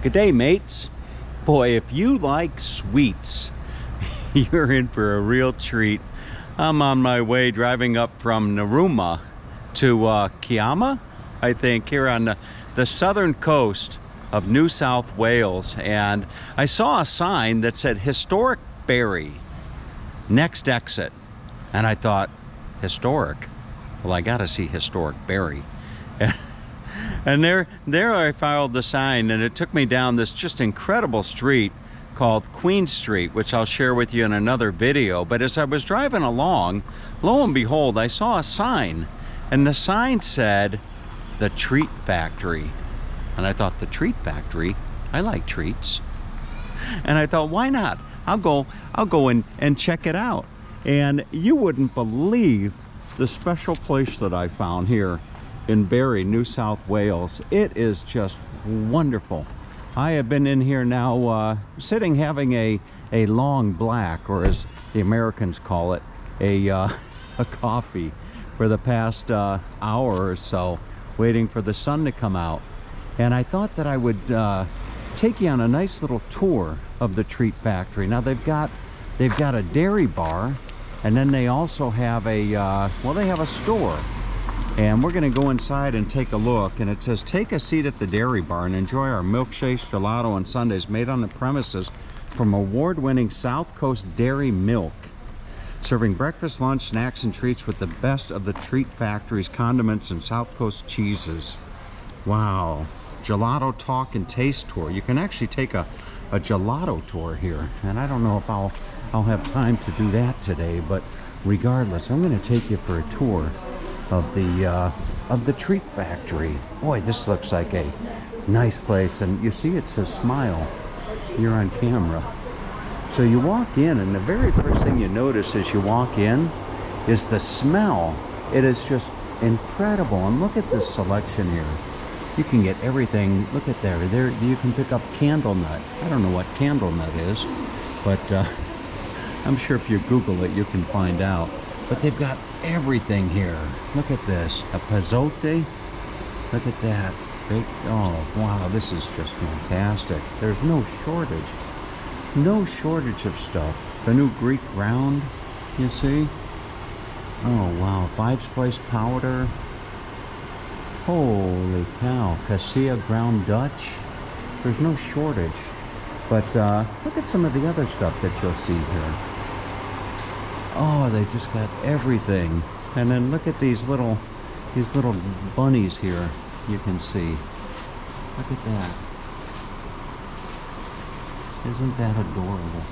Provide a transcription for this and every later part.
Good day, mates. Boy, if you like sweets, you're in for a real treat. I'm on my way driving up from Narooma to Kiama, I think, here on the southern coast of New South Wales. And I saw a sign that said Historic Berry, next exit. And I thought, historic? Well, I gotta see Historic Berry. And there I followed the sign, and it took me down this just incredible street called Queen Street, which I'll share with you in another video. But as I was driving along, lo and behold, I saw a sign, and the sign said, the Treat Factory. And I thought, the Treat Factory? I like treats. And I thought, why not? I'll go and check it out. And you wouldn't believe the special place that I found here in Berry, New South Wales. It is just wonderful. I have been in here now sitting having a long black, or as the Americans call it, a coffee for the past hour or so, waiting for the sun to come out. And I thought that I would take you on a nice little tour of the Treat Factory. Now they've got a dairy bar, and then they also have a they have a store. And we're going to go inside and take a look. And it says, take a seat at the dairy bar and enjoy our milkshakes, gelato, and sundaes made on the premises from award-winning South Coast dairy milk. Serving breakfast, lunch, snacks, and treats with the best of the Treat Factory's condiments and South Coast cheeses. Wow. Gelato talk and taste tour. You can actually take a gelato tour here. And I don't know if I'll have time to do that today, but regardless, I'm going to take you for a tour of the Treat Factory. Boy, this looks like a nice place. And you see it says smile here on camera. So you walk in, and the very first thing you notice as you walk in is the smell. It is just incredible. And look at this selection here. You can get everything. Look at there. You can pick up candle nut. I don't know what candle nut is, but I'm sure if you Google it, you can find out. But they've got everything here. Look at this. A pezzote. Look at that. Oh, wow. This is just fantastic. There's no shortage. No shortage of stuff. The new Greek round, you see? Oh, wow. 5-spice powder. Holy cow. Cassia ground Dutch. There's no shortage. But look at some of the other stuff that you'll see here. Oh, they just got everything. And then look at these little bunnies here. You can see. Look at that. Isn't that adorable?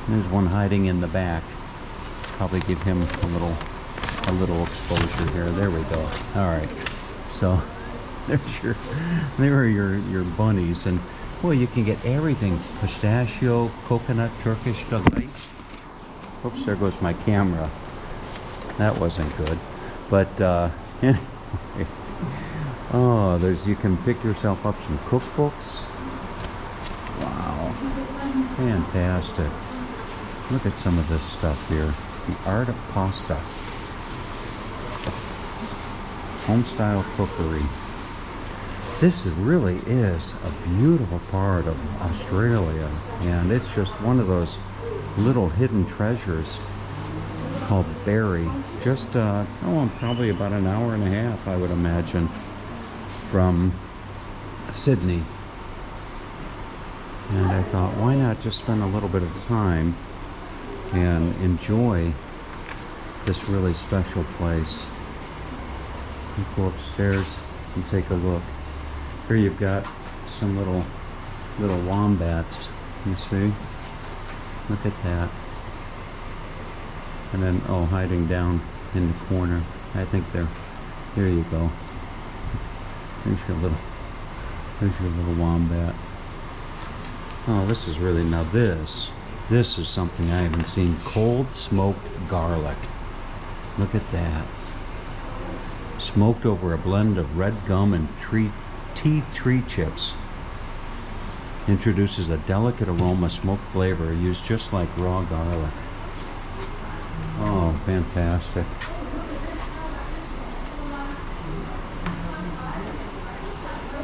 There's one hiding in the back. Probably give him a little exposure here. There we go. All right. So there are your bunnies, and boy, you can get everything. Pistachio, coconut, Turkish delight. Oops, there goes my camera. That wasn't good. But anyway. Oh, you can pick yourself up some cookbooks. Wow. Fantastic. Look at some of this stuff here. The Art of Pasta. Home-style cookery. This really is a beautiful part of Australia, and it's just one of those little hidden treasures called Berry. Just probably about an hour and a half, I would imagine, from Sydney. And I thought, why not just spend a little bit of time and enjoy this really special place. You go upstairs and take a look. Here you've got some little wombats, you see? Look at that. And then, oh, hiding down in the corner. I think there you go. There's your little wombat. Oh, this is really, now this is something I haven't seen. Cold smoked garlic. Look at that. Smoked over a blend of red gum and tea tree chips. Introduces a delicate aroma, smoked flavor, used just like raw garlic. Oh, fantastic.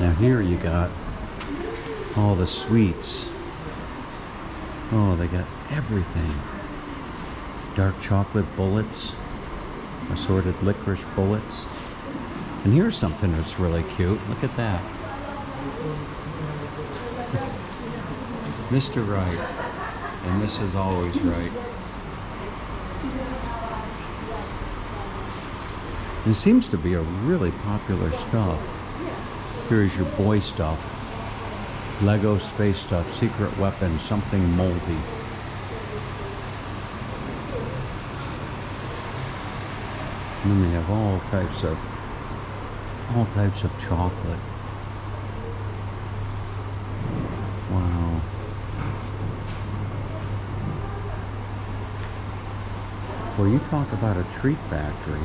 Now here you got All the sweets. Oh, they got everything. Dark chocolate bullets, assorted licorice bullets. And here's something that's really cute. Look at that. Mr. Right and Mrs. Always Right. And it seems to be a really popular stuff. Here's your boy stuff. Lego space stuff, secret weapon, something moldy. And then they have all types of chocolate. Wow. Well, you talk about a treat factory.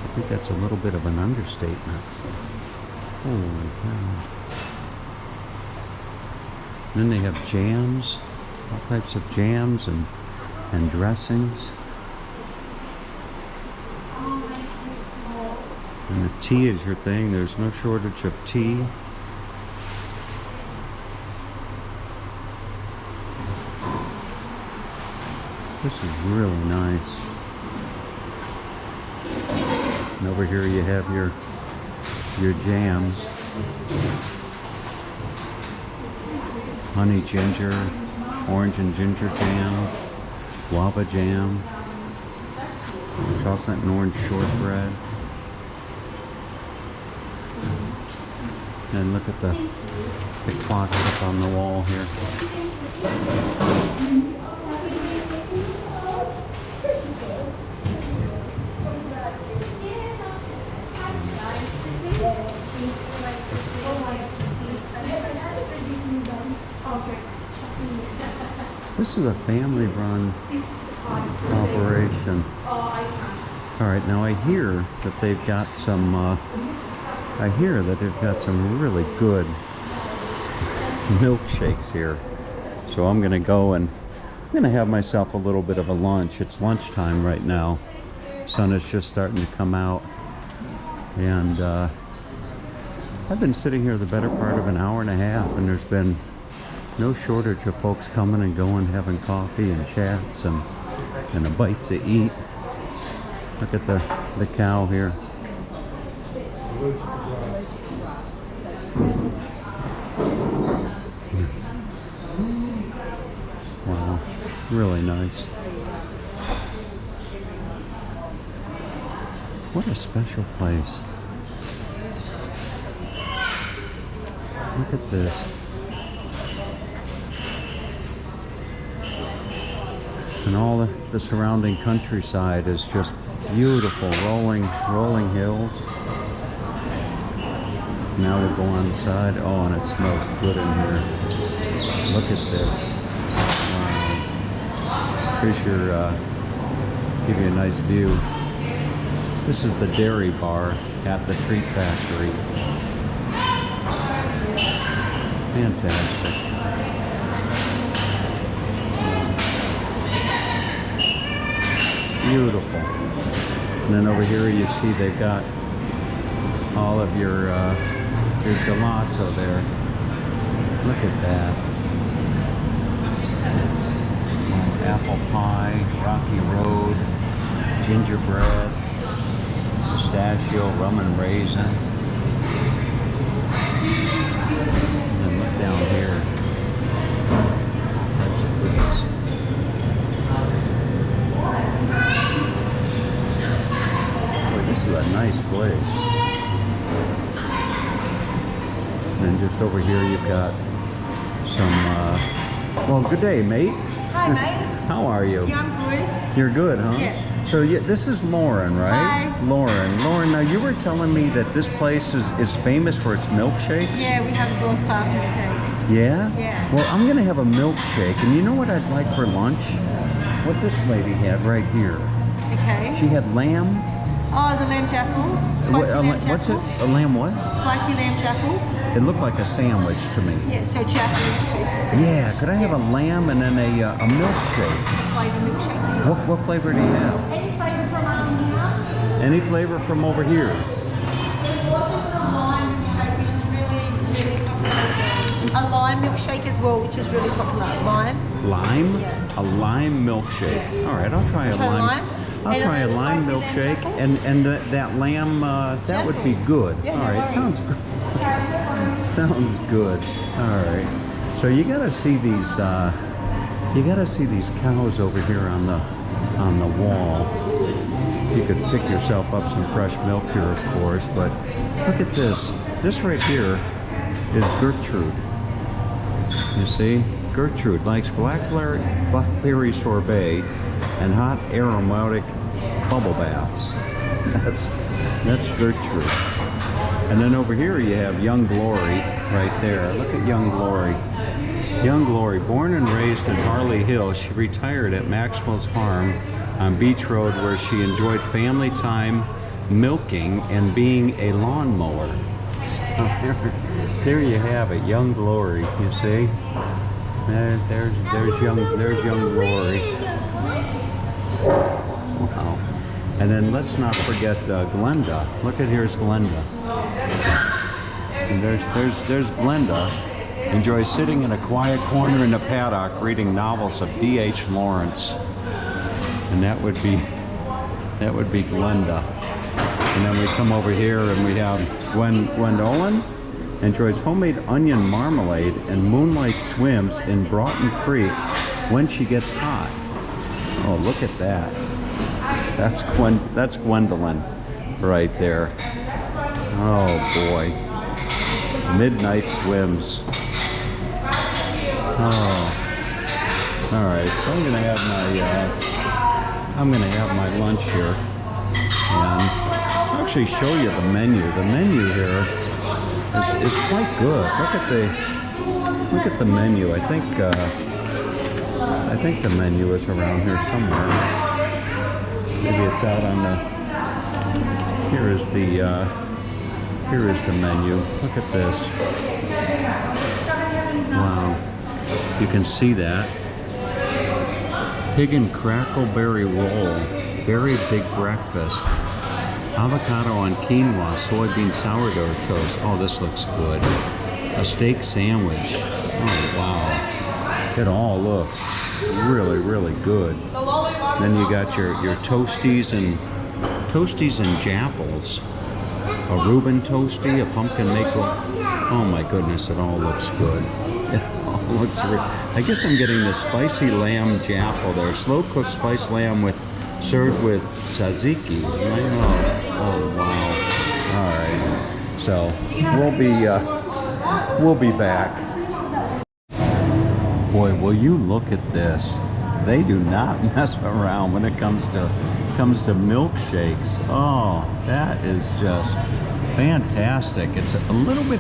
I think that's a little bit of an understatement. Holy cow. And then they have jams, all types of jams and dressings. And the tea is your thing. There's no shortage of tea. This is really nice. And over here you have your jams. Honey ginger, orange and ginger jam, guava jam, chocolate and orange shortbread. And look at the clocks up on the wall here. This is a family-run operation. All right, now I hear that they've got some. I hear that they've got some really good milkshakes here. So I'm gonna go and I'm gonna have myself a little bit of a lunch. It's lunchtime right now. Sun is just starting to come out, and I've been sitting here the better part of an hour and a half, and there's been no shortage of folks coming and going, having coffee and chats and a bite to eat. Look at the cow here. Wow, really nice. What a special place. Look at this. And all the surrounding countryside is just beautiful, rolling hills. Now we'll go on the side. Oh, and it smells good in here. Look at this. Wow. Here's your, give you a nice view. This is the dairy bar at the treat factory. Fantastic. Beautiful. And then over here you see they've got all of your gelato there. Look at that. Apple pie, Rocky Road, gingerbread, pistachio, rum and raisin. And then look down here. All types of goodies. Boy, this is a nice place. And then just over here you've got some, well, good day, mate. Hi, mate. How are you? Yeah, I'm good. You're good, huh? Yeah. So this is Lauren, right? Hi. Lauren, now you were telling me that this place is famous for its milkshakes? Yeah, we have world-class milkshakes. Yeah? Yeah. Well, I'm gonna have a milkshake, and you know what I'd like for lunch? What this lady had right here. Okay. She had lamb. Oh, the lamb jaffle. Spicy lamb jaffle. What's it? A lamb what? Spicy lamb jaffle. It looked like a sandwich to me. Yeah, so jaffle is a toasted sandwich. Yeah, could I have a lamb and then a milkshake? Flavor milkshake. What flavor do you have? Any flavor from here. Any flavor from over here? There's also a lime milkshake, which is really, really popular as well. A lime milkshake as well, which is really popular. Lime. Lime? Yeah. A lime milkshake. Yeah. All right, I'll try a Try lime. lime? I'll And try a a lime spicy lamb milkshake, truffle? and that lamb, that would be good. Yeah, All no right, worries. sounds good. Sounds good. All right. So you gotta see these. You gotta see these cows over here on the wall. You could pick yourself up some fresh milk here, of course. But look at this. This right here is Gertrude. You see, Gertrude likes blackberry sorbet and hot aromatic bubble baths. That's Gertrude. And then over here you have Young Glory right there. Look at Young Glory. Young Glory, born and raised in Harley Hill, she retired at Maxwell's Farm on Beach Road, where she enjoyed family time, milking, and being a lawnmower. So there you have it, Young Glory. You see, there's young Glory. Wow. And then let's not forget Glenda. Look at here's Glenda. And there's Glenda. Enjoys sitting in a quiet corner in the paddock reading novels of D.H. Lawrence. And that would be Glenda. And then we come over here and we have Gwendolyn. Enjoys homemade onion marmalade and moonlight swims in Broughton Creek when she gets hot. Oh, look at that. That's Gwendolyn right there. Oh boy. Midnight swims. Oh. All right. So I'm gonna have my lunch here, and I'll actually show you the menu. The menu here is quite good. Look at the menu. I think the menu is around here somewhere. Maybe it's out on the. Here is the menu. Look at this. Wow. You can see that. Pig and crackleberry roll. Very big breakfast. Avocado on quinoa, soybean sourdough toast. Oh, this looks good. A steak sandwich. Oh, wow. It all looks really, really good. Then you got your toasties and japples. A Reuben toasty, a pumpkin maple. Oh my goodness, it all looks good. It all looks I guess I'm getting the spicy lamb jaffle there. Slow cooked spiced lamb served with tzatziki. Oh wow. All right. So we'll be back. Boy, will you look at this. They do not mess around when it comes to milkshakes. Oh, that is just fantastic. It's a little bit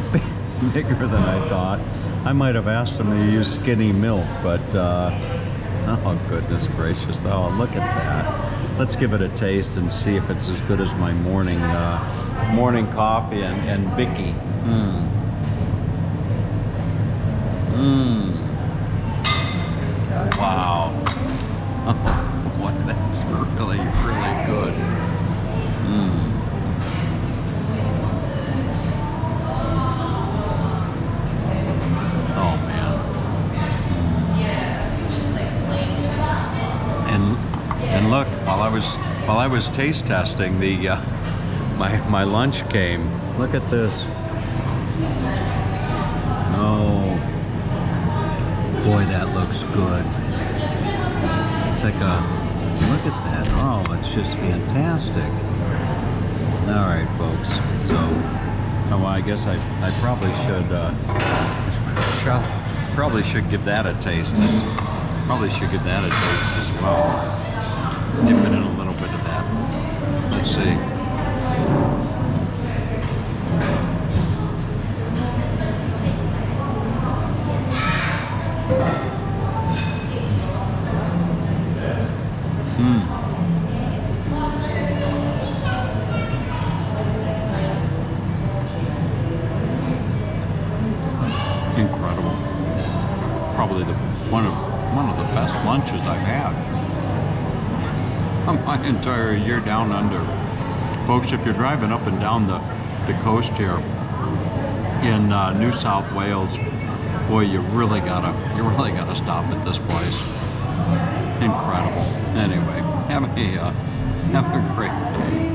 bigger than I thought. I might have asked them to use skinny milk, but oh goodness gracious. Oh, look at that. Let's give it a taste and see if it's as good as my morning coffee and Bicky. Wow. Oh, boy, that's really, really good. Oh man. And look, while I was taste testing, the my lunch came. Look at this. Oh boy, that looks good. Look at that. Oh, it's just fantastic. All right, folks. So, well, I guess I probably should give that a taste. Probably should give that a taste as well. Dip it in a little bit of that. Let's see. Incredible. Probably one of the best lunches I've had my entire year down under. Folks, if you're driving up and down the coast here in New South Wales, Boy, you really gotta stop at this place. Incredible. Anyway, have a great day.